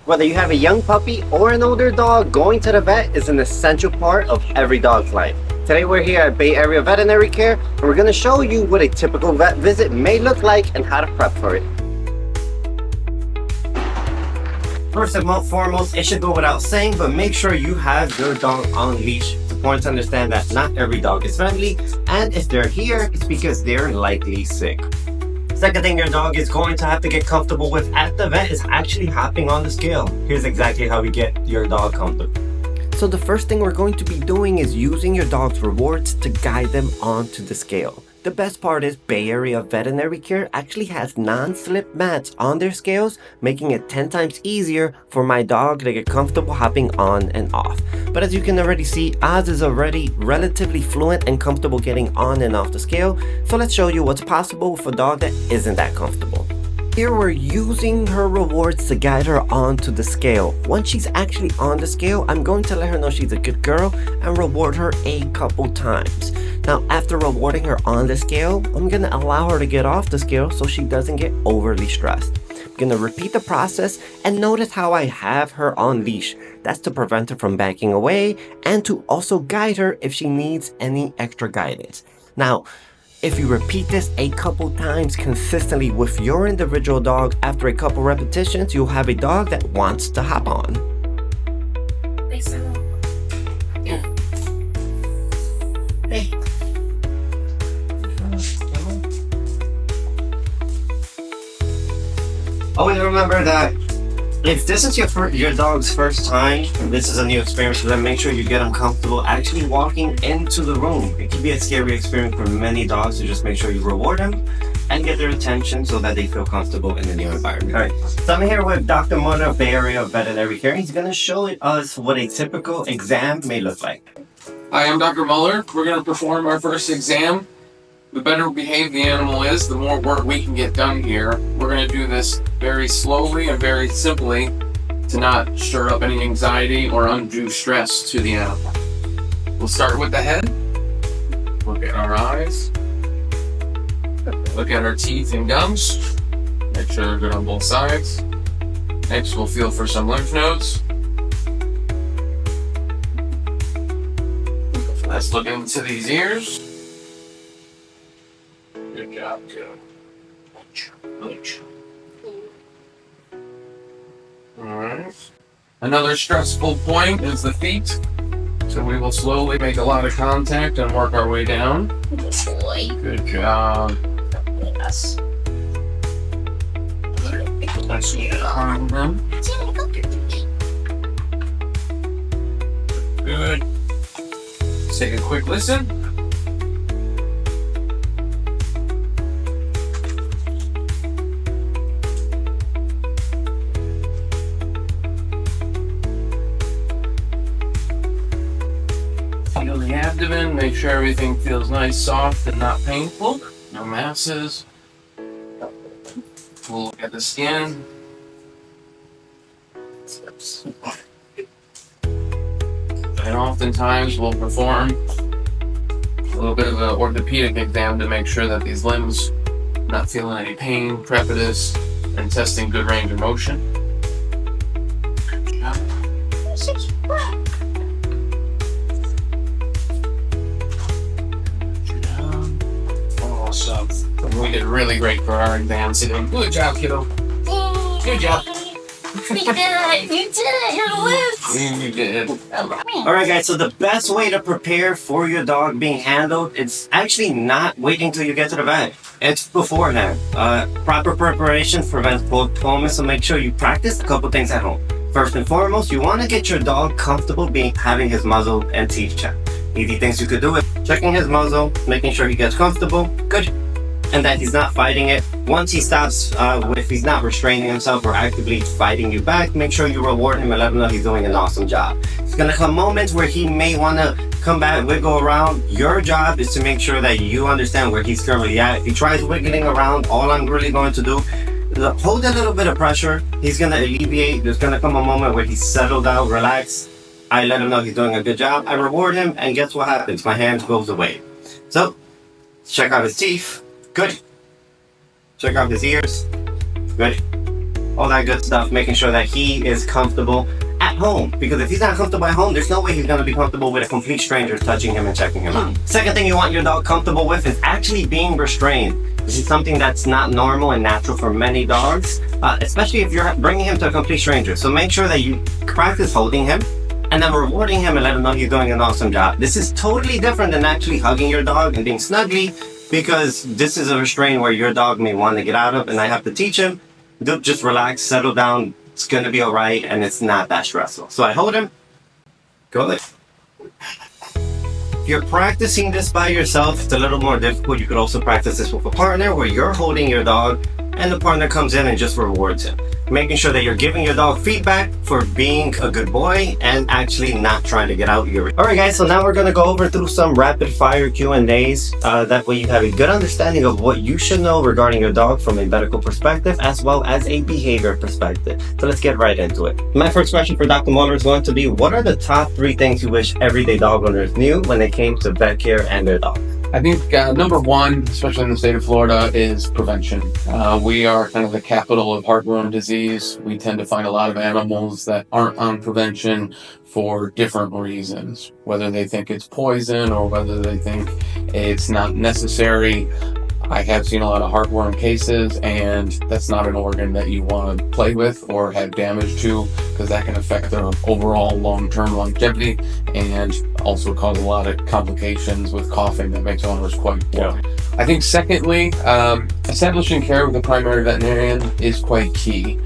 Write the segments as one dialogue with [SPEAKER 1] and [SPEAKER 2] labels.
[SPEAKER 1] Whether you have a young puppy or an older dog, going to the vet is an essential part of every dog's life. Today we're here at Bay Area Veterinary Care, and we're going to show you what a typical vet visit may look like and how to prep for it. First and foremost, it should go without saying, but make sure you have your dog on leash. It's important to understand that not every dog is friendly, and if they're here, it's because they're likely sick. Second thing your dog is going to have to get comfortable with at the vet is actually hopping on the scale. Here's exactly how we get your dog comfortable. So the first thing we're going to be doing is using your dog's rewards to guide them onto the scale. The best part is Bay Area Veterinary Care actually has non-slip mats on their scales, making it 10 times easier for my dog to get comfortable hopping on and off. But as you can already see, Oz is already relatively fluent and comfortable getting on and off the scale, so let's show you what's possible with a dog that isn't that comfortable. Here we're using her rewards to guide her onto the scale. Once she's actually on the scale, I'm going to let her know she's a good girl and reward her a couple times. Now, after rewarding her on the scale, I'm going to allow her to get off the scale so she doesn't get overly stressed. I'm going to repeat the process and notice how I have her on leash. That's to prevent her from backing away and to also guide her if she needs any extra guidance. Now, if you repeat this a couple times consistently with your individual dog, after a couple repetitions, you'll have a dog that wants to hop on. Hey. Always remember that if this is your dog's first time, this is a new experience for them, make sure you get them comfortable actually walking into the room. It can be a scary experience for many dogs, so just make sure you reward them and get their attention so that they feel comfortable in the new environment. All right, so I'm here with Dr. Muller of Bay Area Veterinary Care. He's going to show us what a typical exam may look like.
[SPEAKER 2] Hi, I'm Dr. Muller. We're going to perform our first exam. The better behaved the animal is, the more work we can get done here. We're going to do this very slowly and very simply to not stir up any anxiety or undue stress to the animal. We'll start with the head. Look at our eyes. Look at our teeth and gums. Make sure they're good on both sides. Next, we'll feel for some lymph nodes. Let's look into these ears. Good job, good. Alright. Another stressful point is the feet. So we will slowly make a lot of contact and work our way down. Good job.
[SPEAKER 3] Yes.
[SPEAKER 2] Let's calm them. Good. Let's take a quick listen. Feel the abdomen, make sure everything feels nice, soft, and not painful. No masses. We'll look at the skin. And oftentimes we'll perform a little bit of an orthopedic exam to make sure that these limbs are not feeling any pain, crepitus, and testing good range of motion. Good job. Awesome. We did really great for our exam today. Good job, kiddo. Good job.
[SPEAKER 3] You did it. You're the list.
[SPEAKER 2] You did.
[SPEAKER 1] Alright guys, so the best way to prepare for your dog being handled, it's actually not waiting till you get to the vet. It's beforehand. Proper preparation prevents postponement, so make sure you practice a couple things at home. First and foremost, you want to get your dog comfortable having his muzzle and teeth checked. Easy things you could do is checking his muzzle, making sure he gets comfortable, good, and that he's not fighting it. Once he stops, if he's not restraining himself or actively fighting you back, make sure you reward him and let him know he's doing an awesome job. It's gonna come moments where he may wanna come back, wiggle around. Your job is to make sure that you understand where he's currently at. If he tries wiggling around, all I'm really going to do is hold a little bit of pressure. He's gonna alleviate. There's gonna come a moment where he's settled out, relaxed. I let him know he's doing a good job. I reward him, and guess what happens? My hand goes away. So, check out his teeth. Good. Check out his ears. Good. all that good stuff, making sure that he is comfortable at home. Because if he's not comfortable at home, there's no way he's going to be comfortable with a complete stranger touching him and checking him out. Second thing you want your dog comfortable with is actually being restrained. This is something that's not normal and natural for many dogs, especially if you're bringing him to a complete stranger. So make sure that you practice holding him and then rewarding him and let him know he's doing an awesome job. This is totally different than actually hugging your dog and being snuggly, because this is a restraint where your dog may want to get out of, and I have to teach him, just relax, settle down, it's going to be all right, and it's not that stressful. So I hold him, go there. If you're practicing this by yourself, it's a little more difficult. You could also practice this with a partner where you're holding your dog and the partner comes in and just rewards him. Making sure that you're giving your dog feedback for being a good boy and actually not trying to get out your... Alright guys, so now we're going to go over through some rapid fire Q&As. That way you have a good understanding of what you should know regarding your dog from a medical perspective as well as a behavior perspective. So let's get right into it. My first question for Dr. Muller is going to be, what are the top 3 things you wish everyday dog owners knew when they came to vet care and their dog?
[SPEAKER 2] I think number one, especially in the state of Florida, is prevention. We are kind of the capital of heartworm disease. We tend to find a lot of animals that aren't on prevention for different reasons, whether they think it's poison or whether they think it's not necessary. I have seen a lot of heartworm cases, and that's not an organ that you want to play with or have damage to, because that can affect their overall long-term longevity and also cause a lot of complications with coughing that makes owners quite poor. I think secondly, establishing care with a primary veterinarian is quite key.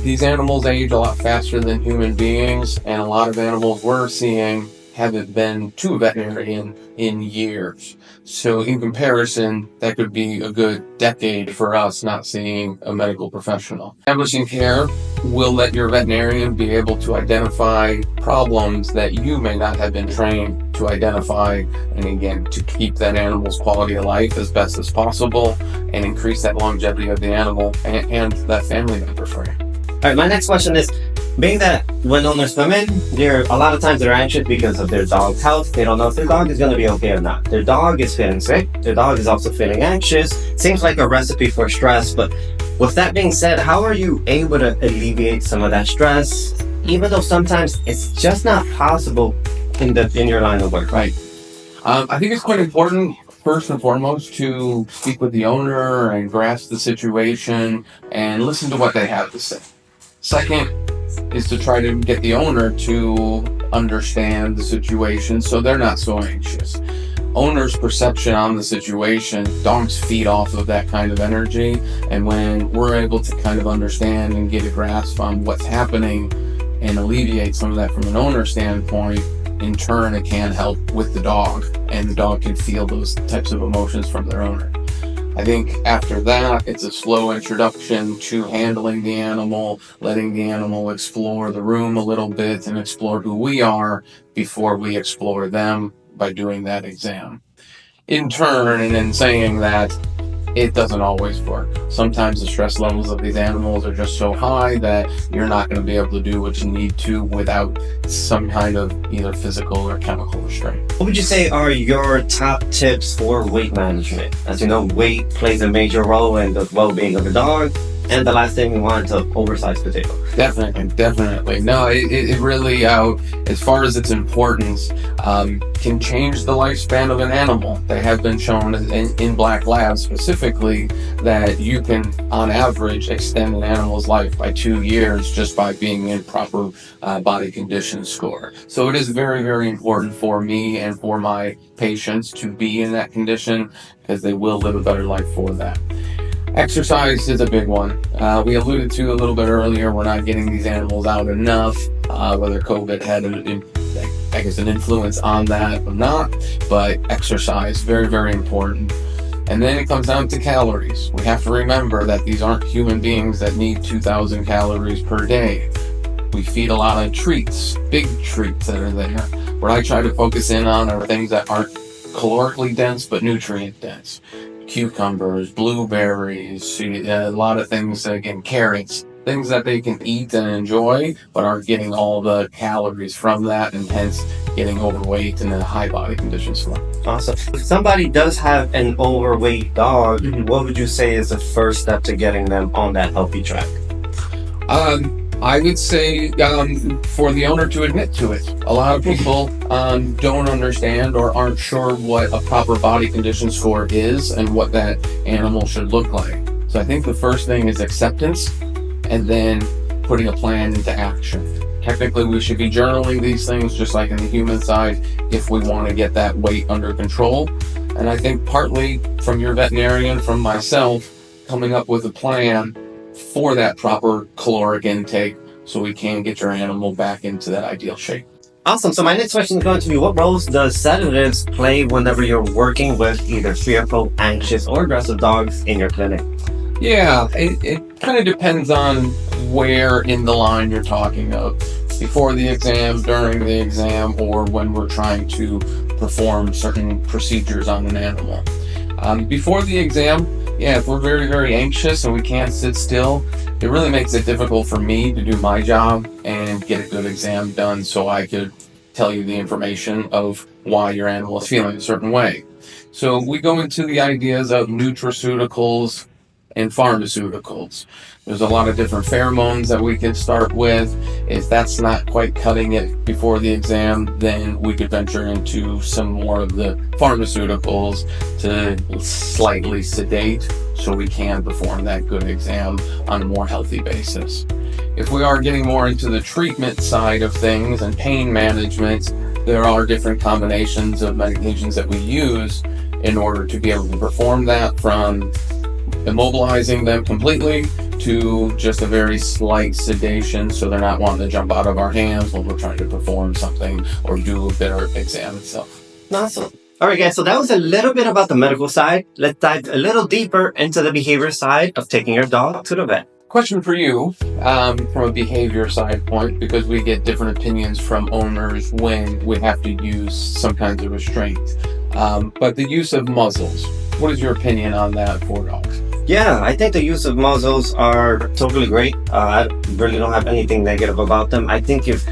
[SPEAKER 2] These animals age a lot faster than human beings, and a lot of animals we're seeing haven't been to a veterinarian in years. So in comparison, that could be a good decade for us not seeing a medical professional. Establishing care will let your veterinarian be able to identify problems that you may not have been trained to identify, and again, to keep that animal's quality of life as best as possible and increase that longevity of the animal and that family member for you.
[SPEAKER 1] All right, my next question is, being that when owners come in, a lot of times they're anxious because of their dog's health. They don't know if their dog is going to be okay or not. Their dog is feeling sick. Their dog is also feeling anxious. Seems like a recipe for stress. But with that being said, how are you able to alleviate some of that stress, even though sometimes it's just not possible in your line of work?
[SPEAKER 2] Right. I think it's quite important, first and foremost, to speak with the owner and grasp the situation and listen to what they have to say. Second is to try to get the owner to understand the situation so they're not so anxious. Owner's perception on the situation, dogs feed off of that kind of energy, and when we're able to kind of understand and get a grasp on what's happening and alleviate some of that from an owner standpoint, in turn it can help with the dog, and the dog can feel those types of emotions from their owner. I think after that, it's a slow introduction to handling the animal, letting the animal explore the room a little bit and explore who we are before we explore them by doing that exam. In turn, and in saying that, it doesn't always work. Sometimes the stress levels of these animals are just so high that you're not going to be able to do what you need to without some kind of either physical or chemical restraint.
[SPEAKER 1] What would you say are your top tips for weight management? As you know, weight plays a major role in the well-being of a dog. And the last thing we want is an oversized potato.
[SPEAKER 2] Definitely. No, it really, as far as its importance, can change the lifespan of an animal. They have been shown in black labs specifically that you can, on average, extend an animal's life by 2 years just by being in proper body condition score. So it is very, very important for me and for my patients to be in that condition, because they will live a better life for that. Exercise is a big one. We alluded to a little bit earlier, we're not getting these animals out enough, whether COVID had an influence on that or not, but exercise, very, very important. And then it comes down to calories. We have to remember that these aren't human beings that need 2,000 calories per day. We feed a lot of treats, big treats that are there. What I try to focus in on are things that aren't calorically dense, but nutrient dense. Cucumbers, blueberries, a lot of things, again, carrots, things that they can eat and enjoy, but aren't getting all the calories from that, and hence getting overweight and in high body conditions for them.
[SPEAKER 1] Awesome. If somebody does have an overweight dog, what would you say is the first step to getting them on that healthy track?
[SPEAKER 2] I would say for the owner to admit to it. A lot of people don't understand or aren't sure what a proper body condition score is and what that animal should look like. So I think the first thing is acceptance and then putting a plan into action. Technically, we should be journaling these things just like in the human side if we want to get that weight under control. And I think partly from your veterinarian, from myself, coming up with a plan for that proper caloric intake so we can get your animal back into that ideal shape.
[SPEAKER 1] Awesome. So my next question is going to be, what roles does sedatives play whenever you're working with either fearful, anxious, or aggressive dogs in your clinic?
[SPEAKER 2] Yeah, it kind of depends on where in the line you're talking of. Before the exam, during the exam, or when we're trying to perform certain procedures on an animal. Before the exam, yeah, if we're very, very anxious and we can't sit still, it really makes it difficult for me to do my job and get a good exam done so I could tell you the information of why your animal is feeling a certain way. So we go into the ideas of nutraceuticals and pharmaceuticals. There's a lot of different pheromones that we can start with. If that's not quite cutting it before the exam, then we could venture into some more of the pharmaceuticals to slightly sedate so we can perform that good exam on a more healthy basis. If we are getting more into the treatment side of things and pain management, there are different combinations of medications that we use in order to be able to perform that, from immobilizing them completely to just a very slight sedation so they're not wanting to jump out of our hands when we're trying to perform something or do a better exam itself.
[SPEAKER 1] Awesome. All right, guys. So that was a little bit about the medical side. Let's dive a little deeper into the behavior side of taking your dog to the vet.
[SPEAKER 2] Question for you, from a behavior side point, because we get different opinions from owners when we have to use some kinds of restraint. But the use of muzzles, what is your opinion on that for dogs?
[SPEAKER 1] Yeah, I think the use of muzzles are totally great. I really don't have anything negative about them. I think if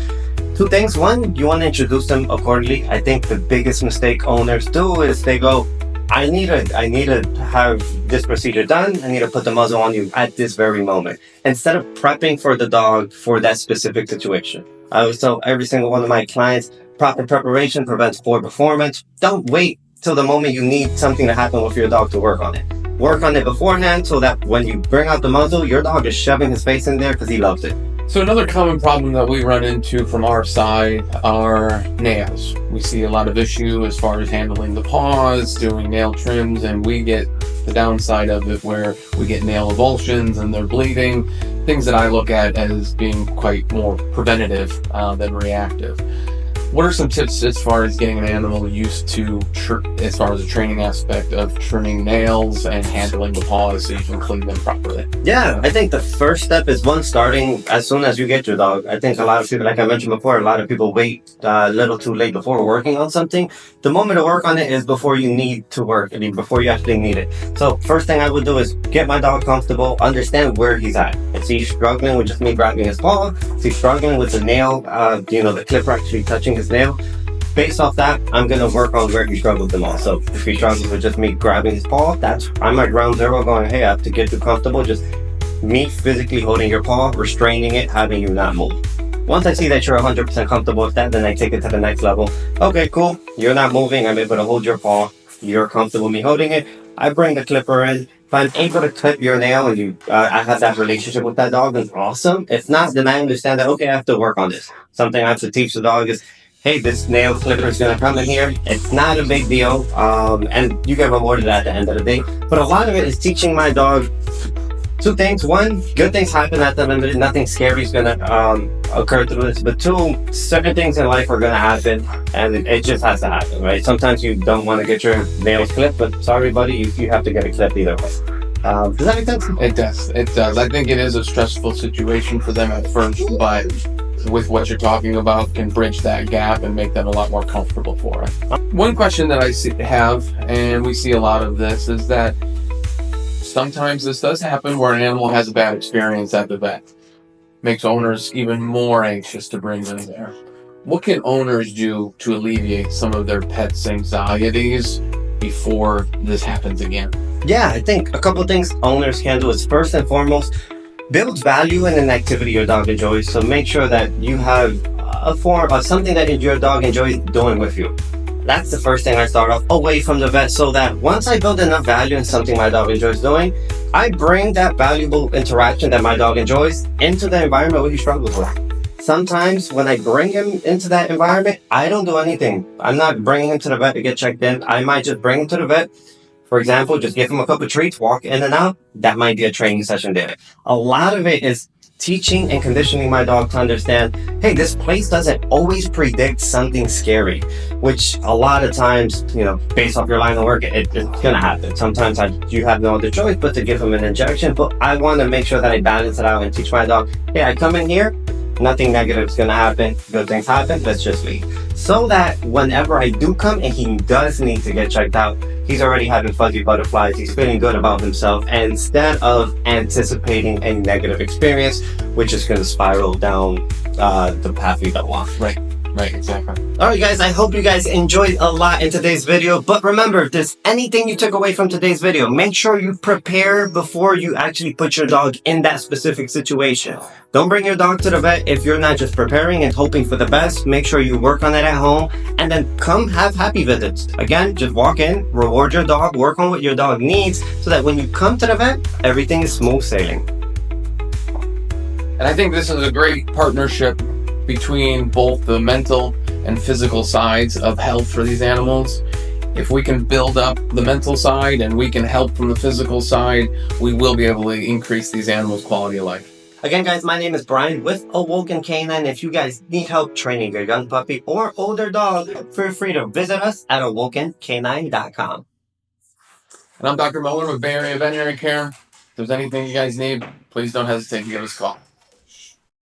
[SPEAKER 1] two things. One, you want to introduce them accordingly. I think the biggest mistake owners do is they go, I need to have this procedure done. I need to put the muzzle on you at this very moment, instead of prepping for the dog for that specific situation. I always tell every single one of my clients, proper preparation prevents poor performance. Don't wait till the moment you need something to happen with your dog to work on it. Work on it beforehand so that when you bring out the muzzle, your dog is shoving his face in there because he loves it.
[SPEAKER 2] So another common problem that we run into from our side are nails. We see a lot of issue as far as handling the paws, doing nail trims, and we get the downside of it where we get nail avulsions and they're bleeding, things that I look at as being quite more preventative than reactive. What are some tips as far as getting an animal used to, as far as the training aspect of trimming nails and handling the paws so you can clean them properly?
[SPEAKER 1] Yeah, I think the first step is starting as soon as you get your dog. I think a lot of people, like I mentioned before, a lot of people wait a little too late before working on something. The moment to work on it is before you need to work, I mean, before you actually need it. So first thing I would do is get my dog comfortable, understand where he's at. If he's struggling with just me grabbing his paw, if he's struggling with the nail, the clipper actually touching his nail, based off that, I'm going to work on where he struggles the most. So if he struggles with just me grabbing his paw, I'm at ground zero going, hey, I have to get you comfortable. Just me physically holding your paw, restraining it, having you not move. Once I see that you're 100% comfortable with that, then I take it to the next level. Okay, cool. You're not moving. I'm able to hold your paw. You're comfortable with me holding it. I bring the clipper in. If I'm able to clip your nail and I have that relationship with that dog, then awesome. If not, then I understand that, okay, I have to work on this. Something I have to teach the dog is, hey, this nail clipper is going to come in here. It's not a big deal. And you get rewarded at the end of the day. But a lot of it is teaching my dog two things. One, good things happen at the end. Nothing scary is going to occur through this. But two, certain things in life are going to happen. And it just has to happen, right? Sometimes you don't want to get your nails clipped. But sorry, buddy, you have to get it clipped either way. Does that make sense?
[SPEAKER 2] It does. It does. I think it is a stressful situation for them at first, but with what you're talking about can bridge that gap and make them a lot more comfortable for it. One question that I have, and we see a lot of this, is that sometimes this does happen where an animal has a bad experience at the vet. Makes owners even more anxious to bring them there. What can owners do to alleviate some of their pets' anxieties before this happens again?
[SPEAKER 1] Yeah, I think a couple of things owners can do is, first and foremost, Build value in an activity your dog enjoys, so make sure that you have a form of something that your dog enjoys doing with you. That's the first thing I start off away from the vet, so that once I build enough value in something my dog enjoys doing, I bring that valuable interaction that my dog enjoys into the environment where he struggles with. Sometimes when I bring him into that environment, I don't do anything. I'm not bringing him to the vet to get checked in. I might just bring him to the vet. For example, just give him a couple of treats, walk in and out. That might be a training session there. A lot of it is teaching and conditioning my dog to understand, hey, this place doesn't always predict something scary, which a lot of times, based off your line of work, it's going to happen. Sometimes you have no other choice but to give him an injection, but I want to make sure that I balance it out and teach my dog, hey, I come in here, nothing negative is going to happen, good things happen, let's just leave. So that whenever I do come and he does need to get checked out, he's already having fuzzy butterflies, he's feeling good about himself, instead of anticipating a negative experience, which is going to spiral down the path we don't want.
[SPEAKER 2] Right, exactly.
[SPEAKER 1] Alright guys, I hope you guys enjoyed a lot in today's video, but remember, if there's anything you took away from today's video, make sure you prepare before you actually put your dog in that specific situation. Don't bring your dog to the vet if you're not just preparing and hoping for the best. Make sure you work on it at home, and then come have happy visits. Again, just walk in, reward your dog, work on what your dog needs, so that when you come to the vet, everything is smooth sailing.
[SPEAKER 2] And I think this is a great partnership between both the mental and physical sides of health for these animals. If we can build up the mental side and we can help from the physical side, we will be able to increase these animals' quality of life.
[SPEAKER 1] Again, guys, my name is Brian with Awoken K9. If you guys need help training your young puppy or older dog, feel free to visit us at awokenk9.com.
[SPEAKER 2] And I'm Dr. Muller with Bay Area Veterinary Care. If there's anything you guys need, please don't hesitate to give us a call.